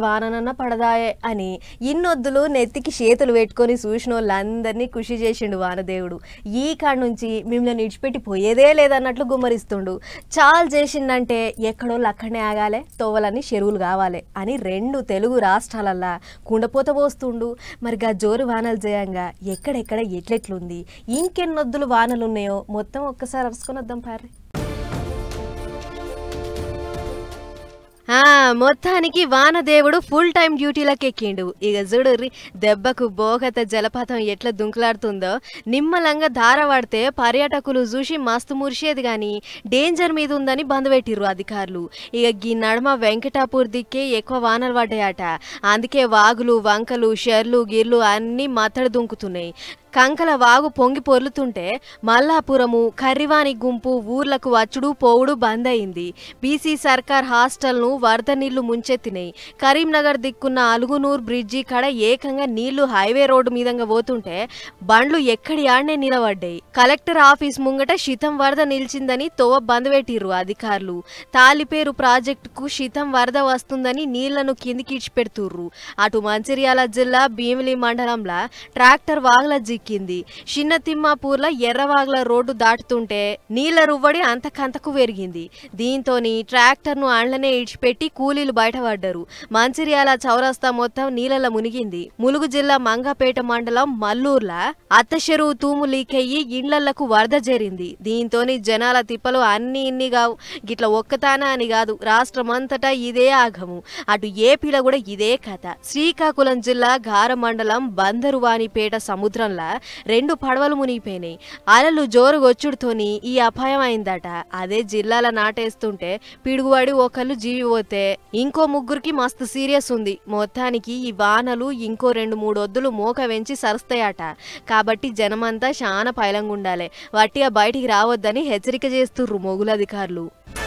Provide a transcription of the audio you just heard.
వాననన్న పడదాయే అని ఇన్నొద్దులు నెత్తికి చేతులు పెట్టుకొని చూసినోళ్ళందరినీ కృషి చేసిండు వానదేవుడు. ఈ కాడ నుంచి మిమ్మల్ని విడిచిపెట్టి పోయేదే లేదన్నట్లు గుమ్మరిస్తుండు. చాలు చేసిండంటే ఎక్కడోళ్ళు అక్కడనే ఆగాలే, తోవలని చెరువులు కావాలి అని 2 తెలుగు రాష్ట్రాలల్లా కుండపోత పోస్తుండు. మరిగా జోరు వానలు చేయంగా ఎక్కడెక్కడ ఎట్లెట్లుంది, ఇంకెన్నొద్దులు వానలున్నాయో మొత్తం ఒక్కసారి అరుసుకొని వద్దాం పారి. మొత్తానికి వానదేవుడు ఫుల్ టైం డ్యూటీలకు ఎక్కిండు. ఇక చూడుర్రి దెబ్బకు బోగత జలపాతం ఎట్లా దుంకులాడుతుందో. నిమ్మలంగా ధార పడితే పర్యాటకులు చూసి మస్తు మురిసేది గాని డేంజర్ మీద ఉందని బంద్ పెట్టిర్రు అధికారులు. ఇక ఈ నడమ వెంకటాపూర్ దిక్కే ఎక్కువ వానలు పడ్డాయట. అందుకే వాగులు వంకలు షెర్లు గిర్లు అన్నీ మత్తడి దుంకుతున్నాయి. కంకల వాగు పొంగి పొర్లుతుంటే మల్లాపురము కర్రివాణి గుంపు ఊర్లకు వచ్చుడు పోవుడు బంద్ అయింది. బీసీ సర్కార్ హాస్టల్ను వరద నీళ్లు ముంచెత్తినాయి. కరీంనగర్ దిక్కున్న అలుగునూర్ బ్రిడ్జి కాడ ఏకంగా నీళ్లు హైవే రోడ్డు మీదంగా పోతుంటే బండ్లు ఎక్కడి ఆడనే నిలబడ్డాయి. కలెక్టర్ ఆఫీస్ ముంగట శితం వరద నిలిచిందని తోవ బంద్ పెట్టిర్రు అధికారులు. తాలిపేరు ప్రాజెక్టుకు శితం వరద వస్తుందని నీళ్లను కిందికి ఇడ్చిపెడుతుర్రు. అటు మంచిర్యాల జిల్లా భీమిలి మండలంలో ట్రాక్టర్ వాగుల కింది చిన్న తిమ్మాపూర్ల ఎర్రవాగ్ల రోడ్డు దాటుతుంటే నీళ్ల రువ్వడి అంతకంతకు పెరిగింది. దీంతోని ట్రాక్టర్ ను అండ్లనే ఇడిచిపెట్టి కూలీలు బయటపడ్డారు. మంచిర్యాల చౌరస్తా మొత్తం నీళ్లలో మునిగింది. ములుగు జిల్లా మంగపేట మండలం మల్లూర్ల అత్తచెరువు తూము లీకయ్యి ఇండ్లకు వరద జరిగింది. దీంతోని జనాల తిప్పలు అన్ని ఇన్ని కావు. గిట్ల ఒక్కతానా అని కాదు, రాష్ట్రమంతటా ఇదే ఆగము. అటు ఏపీలో కూడా ఇదే కథ. శ్రీకాకుళం జిల్లా గార మండలం బందరువానిపేట సముద్రంలో 2 పడవలు మునిగిపోయినాయి. అలలు జోరుగొచ్చుడుతోని ఈ అపాయం అయిందట. అదే జిల్లాల నాటేస్తుంటే పిడుగువాడి ఒకళ్ళు జీవి పోతే ఇంకో 3కి మస్తు సీరియస్ ఉంది. మొత్తానికి ఈ వానలు ఇంకో 2-3 ఒద్దులు మోక వెంచి సరుస్తాయట. కాబట్టి జనమంతా చాలా పైలంగుండాలి. వట్టిగా బయటికి రావద్దని హెచ్చరిక చేస్తుర్రు మొగుల అధికారులు.